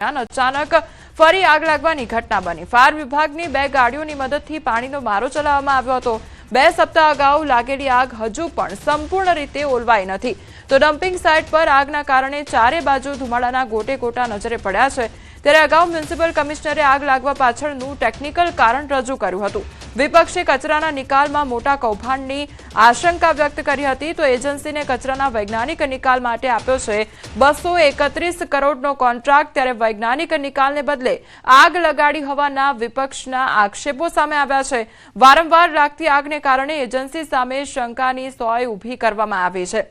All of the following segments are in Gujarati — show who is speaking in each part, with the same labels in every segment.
Speaker 1: અચાનક ફરી આગ લાગવાની ઘટના બની। ફાયર વિભાગની 2 ગાડીઓની મદદથી પાણીનો મારો ચલાવવામાં આવ્યો હતો। 2 સપ્તાહ અગાઉ લાગેલી આગ હજુ પણ સંપૂર્ણ રીતે ઓલવાઈ નથી। તો ડમ્પિંગ સાઇટ પર આગના કારણે ચારે બાજુ ધુમાડાના ગોટે ગોટા નજરે પડ્યા છે। ત્યારે અગાઉ મ્યુનિસિપલ કમિશનરે આગ લાગવા પાછળનું ટેકનિકલ કારણ રજૂ કર્યું હતું। વિપક્ષે કચરાના નિકાલમાં મોટા કૌભાંડની આશંકા વ્યક્ત કરી હતી। તો એજન્સીને કચરાના વૈજ્ઞાનિક નિકાલ માટે આપ્યો છે 231 કરોડનો કોન્ટ્રાક્ટ। ત્યારે વૈજ્ઞાનિક નિકાલને બદલે આગ લગાડી હોવાના વિપક્ષના આક્ષેપો સામે આવ્યા છે। વારંવાર લાગતી આગને કારણે એજન્સી સામે શંકાની સોય ઊભી કરવામાં આવી છે।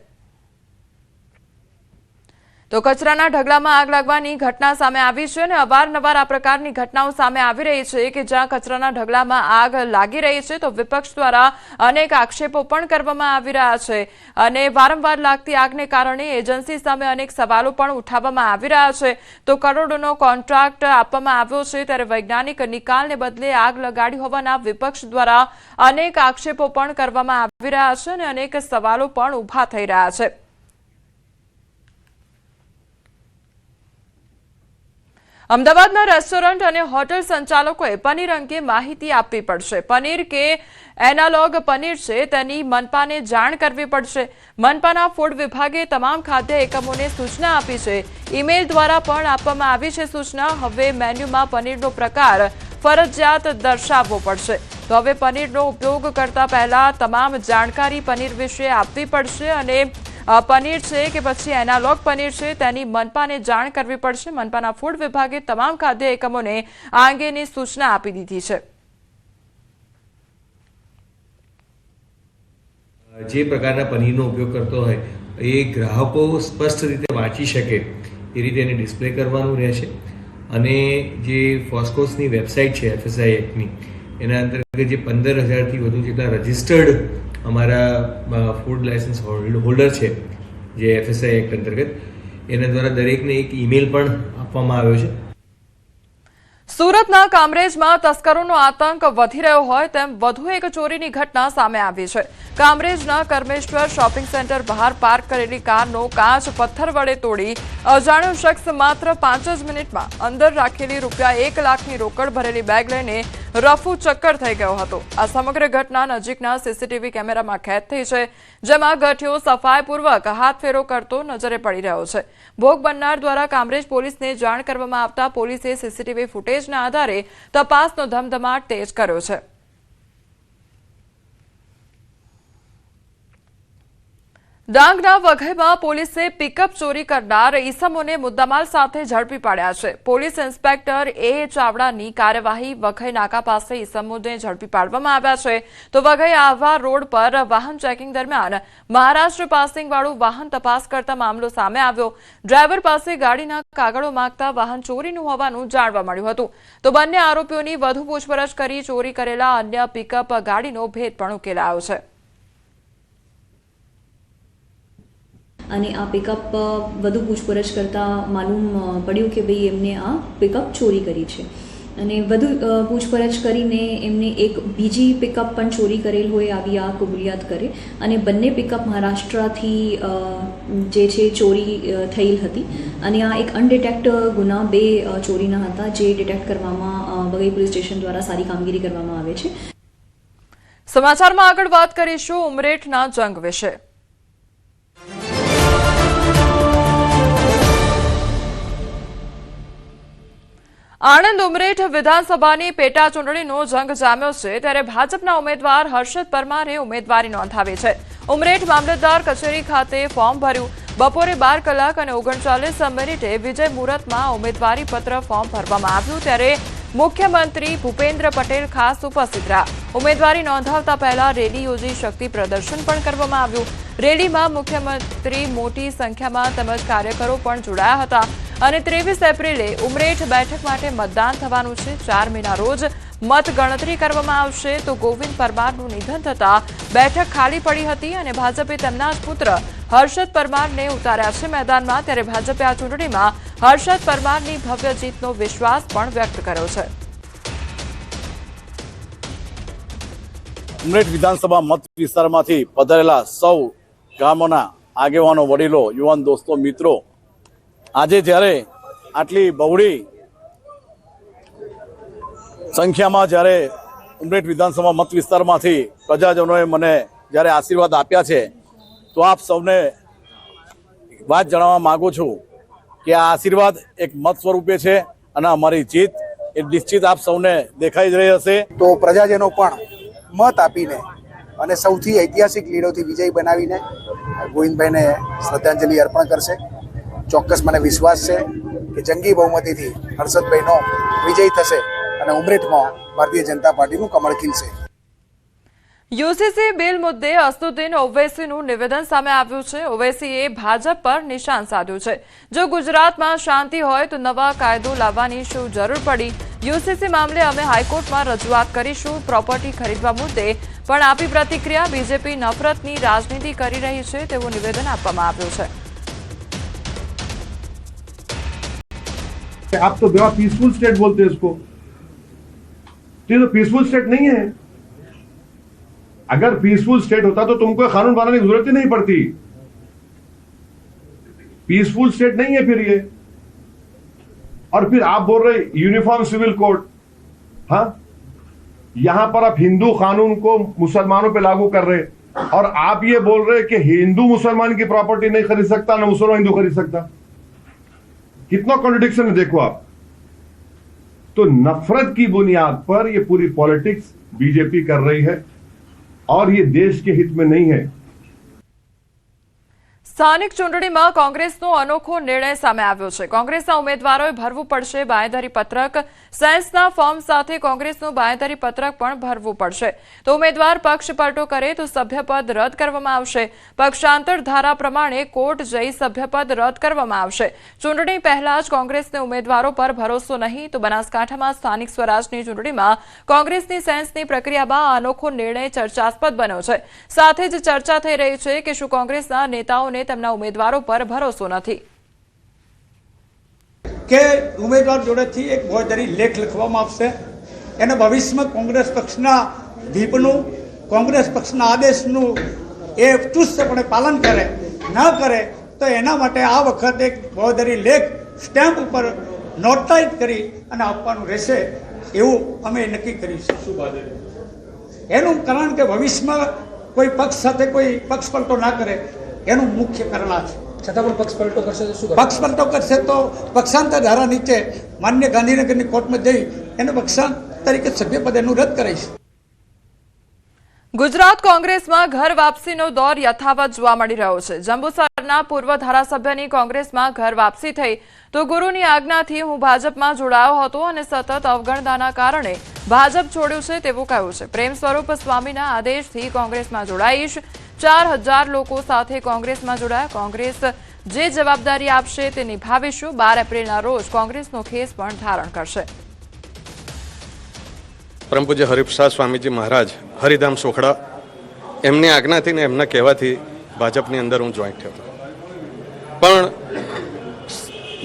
Speaker 1: તો કચરાના ઢગલામાં આગ લાગવાની ઘટના સામે આવી છે અને અવારનવાર આ પ્રકારની ઘટનાઓ સામે આવી રહી છે કે જ્યાં કચરાના ઢગલામાં આગ લાગી રહી છે તો વિપક્ષ દ્વારા અનેક આક્ષેપો પણ કરવામાં આવી રહ્યા છે અને વારંવાર લાગતી આગને કારણે એજન્સી સામે અનેક સવાલો પણ ઉઠાવવામાં આવી રહ્યા છે। તો કરોડોનો કોન્ટ્રાક્ટ આપવામાં આવ્યો છે ત્યારે વૈજ્ઞાનિક નિકાલને બદલે આગ લગાડી હોવાના વિપક્ષ દ્વારા અનેક આક્ષેપો પણ કરવામાં આવી રહ્યા છે અને અનેક સવાલો પણ ઊભા થઈ રહ્યા છે। અમદાવાદના રેસ્ટોરન્ટ અને હોટેલ સંચાલકોએ પનીર અંગે માહિતી આપવી પડશે। પનીર કે એનાલોગ પનીર છે તેની મનપાને જાણ કરવી પડશે। મનપાના ફૂડ વિભાગે તમામ ખાદ્ય એકમોને સૂચના આપી છે। ઈમેલ દ્વારા પણ આપવામાં આવી છે સૂચના। હવે મેન્યુમાં પનીરનો પ્રકાર ફરજિયાત દર્શાવવો પડશે। તો હવે પનીરનો ઉપયોગ કરતા પહેલા તમામ જાણકારી પનીર વિશે આપવી પડશે અને પનીર છે કે પછી એનાલોગ પનીર છે તેની મનપાને જાણ કરવી પડશે। મનપાના ફૂડ વિભાગે તમામ ખાદ્ય એકમોને આ અંગેની સૂચના આપી દીધી છે।
Speaker 2: જે પ્રકારના પનીરનો ઉપયોગ કરતો હોય એ ગ્રાહકો સ્પષ્ટ રીતે વાંચી શકે એ રીતે એને ડિસ્પ્લે કરવાનું રહેશે અને જે ફોસ્કોસની વેબસાઇટ છે FSI એક્ટની એના અંતર્ગત જે 15,000થી વધુ જેટલા રજિસ્ટર્ડ અમારા ફૂડ લાયસન્સ હોલ્ડર છે જે FSI એક્ટ અંતર્ગત એના દ્વારા દરેકને એક ઈમેલ પણ આપવામાં આવ્યો છે।
Speaker 1: સુરતના કામરેજમાં તસ્કરોનો આતંક વધી રહ્યો હોય તેમ વધુ એક ચોરીની ઘટના સામે આવી છે। કામરેજના કર્મેશ્વર શોપિંગ સેન્ટર બહાર પાર્ક કરેલી કારનો કાચ પથ્થર વડે તોડી અજાણ્યો શખ્સ માત્ર 5 જ મિનિટમાં અંદર રાખેલી ₹1 લાખની રોકડ ભરેલી બેગ લઈને રફુ ચક્કર થઈ ગયો હતો। આ સમગ્ર ઘટના નજીકના સીસીટીવી કેમેરામાં કેદ થઈ છે જેમાં ગઠિયો સફાઈપૂર્વક હાથફેરો કરતો નજરે પડી રહ્યો છે। ભોગ બનનાર દ્વારા કામરેજ પોલીસને જાણ કરવામાં આવતા પોલીસે સીસીટીવી ફૂટેજના આધારે તપાસનો ધમધમાટ તેજ કર્યો છે। ડાંગના વઘઈમાં પોલીસે પિકઅપ ચોરી કરનાર ઈસમોને મુદ્દામાલ સાથે ઝડપી પાડ્યા છે। પોલીસ ઇન્સ્પેક્ટર A ચાવડાની કાર્યવાહી વઘઈ નાકા પાસે ઈસમોને ઝડપી પાડવામાં આવ્યા છે। તો વઘઈ આહવા રોડ પર વાહન ચેકિંગ દરમિયાન મહારાષ્ટ્ર પાસિંગવાળું વાહન તપાસ કરતા મામલો સામે આવ્યો। ડ્રાઈવર પાસે ગાડીના કાગળો માંગતા વાહન ચોરીનું હોવાનું જાણવા મળ્યું હતું। તો બંને આરોપીઓની વધુ પૂછપરછ કરી ચોરી કરેલા અન્ય પિકઅપ ગાડીનો ભેદ પણ ઉકેલાયો છે।
Speaker 3: અને આ પિકઅપ વધુ પૂછપરછ કરતાં માલુમ પડ્યું કે ભાઈ એમને આ પિકઅપ ચોરી કરી છે અને વધુ પૂછપરછ કરીને એમને એક બીજી પિકઅપ પણ ચોરી કરેલ હોય આવી આ કબૂલિયાત કરે અને બંને પિકઅપ મહારાષ્ટ્રથી જે છે ચોરી થયેલ હતી અને આ એક અનડિટેક્ટ ગુના 2 ચોરીના હતા જે ડિટેક્ટ કરવામાં વઘઈ પોલીસ સ્ટેશન દ્વારા સારી કામગીરી કરવામાં આવે છે।
Speaker 1: સમાચારમાં આગળ વાત કરીશું ઉમરેઠના જંગ વિશે। આણંદ ઉમરેઠ વિધાનસભાની પેટા ચૂંટણીનો જંગ જામ્યો છે ત્યારે ભાજપના ઉમેદવાર હર્ષદ પરમારે ઉમેદવારી નોંધાવી છે। ઉમરેઠ મામલતદાર કચેરી ખાતે ફોર્મ ભર્યું। બપોરે 12 કલાક અને 39 મિનિટે વિજય મુહૂર્તમાં ઉમેદવારી પત્ર ફોર્મ ભરવામાં આવ્યું ત્યારે મુખ્યમંત્રી ભૂપેન્દ્ર પટેલ ખાસ ઉપસ્થિત રહ્યા। ઉમેદવારી નોંધાવતા પહેલા રેલી યોજી શક્તિ પ્રદર્શન પણ કરવામાં આવ્યું। રેલીમાં મુખ્યમંત્રી મોટી સંખ્યામાં તેમજ કાર્યકરો પણ જોડાયા હતા અને 23 એપ્રિલે ઉમરેઠ બેઠક માટે મતદાન થવાનું છે। 4 મેના રોજ મતગણતરી કરવામાં આવશે। તો ગોવિંદ પરમારનું નિધન થતાં બેઠક ખાલી પડી હતી અને ભાજપે તેમના જ પુત્ર હર્ષદ પરમારને ઉતાર્યા છે મેદાનમાં। ત્યારે ભાજપે આ ચૂંટણીમાં હર્ષદ પરમારની ભવ્ય જીતનો વિશ્વાસ પણ વ્યક્ત કર્યો છે।
Speaker 4: ઉમરેઠ વિધાનસભા મત વિસ્તારમાંથી પધારેલા સૌ ગામોના આગેવાનો, વડીલો, યુવાન દોસ્તો, મિત્રો, આજે જ્યારે આટલી બહોળી સંખ્યામાં જ્યારે ઉમરેઠ વિધાનસભા મત વિસ્તારમાંથી પ્રજાજનોએ મને જ્યારે આશીર્વાદ આપ્યા છે તો આપ સૌને વાત જણાવવા માંગુ છું કે આ આશીર્વાદ એક મત સ્વરૂપે છે અને અમારી જીત એ નિશ્ચિત આપ સૌને દેખાઈ જ રહી હશે.
Speaker 5: તો પ્રજાજનો પણ મત આપીને અને સૌથી ઐતિહાસિક લીડોથી વિજય બનાવીને ગોવિંદભાઈને શ્રદ્ધાંજલિ અર્પણ કરશે. ચોક્કસ મને વિશ્વાસ છે કે જંગી બહુમતીથી હર્ષદભાઈનો વિજય થશે અને ઉમરેઠમાં ભારતીય જનતા પાર્ટીનું કમળ ખીલશે.
Speaker 1: યુસીસી બિલ મુદ્દે અસદુદ્દીન ઓવૈસીનું નિવેદન સામે આવ્યું છે. ઓવૈસીએ ભાજપ પર નિશાન સાધ્યું છે. જો ગુજરાતમાં શાંતિ હોય તો નવા કાયદો લાવવાની શું જરૂર પડી? યુસીસી મામલે અમે હાઈકોર્ટમાં રજૂઆત કરીશું. પ્રોપર્ટી ખરીદવા મુદ્દે પણ આપી પ્રતિક્રિયા. બીજેપી નફરતની રાજનીતિ કરી રહી છે તેવું નિવેદન આપવામાં આવ્યું છે.
Speaker 6: आप तो बड़ा पीसफुल स्टेट बोलते हैं इसको, तो ये तो पीसफुल स्टेट नहीं है. अगर पीसफुल स्टेट होता तो तुमको कानून बनाने की जरूरत ही नहीं पड़ती. पीसफुल स्टेट नहीं है फिर ये. और फिर आप बोल रहे यूनिफॉर्म सिविल कोड. हाँ, यहां पर आप हिंदू कानून को मुसलमानों पे लागू कर रहे और आप ये बोल रहे कि हिंदू मुसलमान की प्रॉपर्टी नहीं खरीद सकता ना मुसलमान हिंदू खरीद सकता. कितना कॉन्ट्रडिक्शन है देखो आप. तो नफरत की बुनियाद पर ये पूरी पॉलिटिक्स बीजेपी कर रही है और ये देश के हित में नहीं है.
Speaker 1: સ્થાનિક ચૂંટણીમાં કોંગ્રેસનો અનોખો નિર્ણય સામે આવ્યો છે. કોંગ્રેસના ઉમેદવારોએ ભરવું પડશે બાંયધરી પત્રક. સાયન્સના ફોર્મ સાથે કોંગ્રેસનું બાંયધરી પત્રક પણ ભરવું પડશે. તો ઉમેદવાર પક્ષપલટો કરે તો સભ્યપદ રદ કરવામાં આવશે. પક્ષાંતર ધારા પ્રમાણે કોર્ટ જઈ સભ્યપદ રદ કરવામાં આવશે. ચૂંટણી પહેલા જ કોંગ્રેસને ઉમેદવારો પર ભરોસો નહીં તો બનાસકાંઠામાં સ્થાનિક સ્વરાજની ચૂંટણીમાં કોંગ્રેસની સાયન્સની પ્રક્રિયામાં આ અનોખો નિર્ણય ચર્ચાસ્પદ બન્યો છે. સાથે જ ચર્ચા થઈ રહી છે કે શું કોંગ્રેસના નેતાઓને તેમના ઉમેદવારો પર ભરોસો નથી.
Speaker 7: કે ઉમેદવાર જોડેથી એક ફોજદારી લેખ લખવામાં આવશે. એને ભવિષ્યમાં કોંગ્રેસ પક્ષના વ્હીપનું કોંગ્રેસ પક્ષના આદેશનું એ ચુસ્તપણે પાલન કરે ન કરે તો એના માટે આ વખતે એક ફોજદારી લેખ સ્ટેમ્પ ઉપર નોટરાઇઝ કરી અને આપવાનું રહેશે એવું અમે નક્કી કરીશું. એનું કારણ કે ભવિષ્યમાં કોઈ પક્ષ સાથે કોઈ પક્ષપલટો ના કરે એનું મુખ્ય કારણ આ છે.
Speaker 8: છતાં પણ પક્ષપલટો કરશે તો શું?
Speaker 7: પક્ષપલટો કરશે તો પક્ષાંતર ધારા નીચે માન્ય ગાંધીનગરની કોર્ટમાં જઈ એને પક્ષાંત તરીકે સભ્યપદ એનું રદ કરાઈશ.
Speaker 1: ગુજરાત કોંગ્રેસમાં ઘર વાપસીનો દોર યથાવત જોવા મળી રહ્યો છે. જંબુસરના પૂર્વ ધારાસભ્યની કોંગ્રેસમાં ઘર વાપસી થઈ તો ગુરુની આજ્ઞાથી હું ભાજપમાં જોડાયો હતો અને સતત અવગણનાના કારણે ભાજપ છોડ્યું છે તેવું કહ્યું છે. પ્રેમ સ્વરૂપ સ્વામીના આદેશથી કોંગ્રેસમાં જોડાઈશ. 4000 લોકો સાથે કોંગ્રેસમાં જોડાયા. કોંગ્રેસ જે જવાબદારી આપશે તે નિભાવીશું. 12 એપ્રિલના રોજ કોંગ્રેસનો ખેસ પણ ધારણ કરશે.
Speaker 9: પરમ પૂજ્ય હરિપ્રસાદ સ્વામીજી મહારાજ હરિધામ સોખડા એમની આજ્ઞાથી ને એમના કહેવાથી ભાજપની અંદર હું જોઈન્ટ થયો. પણ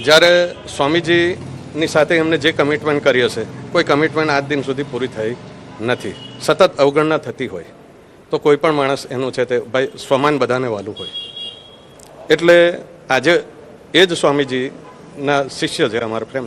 Speaker 9: જ્યારે સ્વામીજીની સાથે એમને જે કમિટમેન્ટ કરી હશે કોઈ કમિટમેન્ટ આજ દિન સુધી પૂરી થઈ નથી. સતત અવગણના થતી હોય તો કોઈ પણ માણસ એનું છે તે ભાઈ સ્વમાન બધાને વાલું હોય. એટલે આજે એ જ સ્વામીજીના શિષ્ય છે અમારા પ્રેમ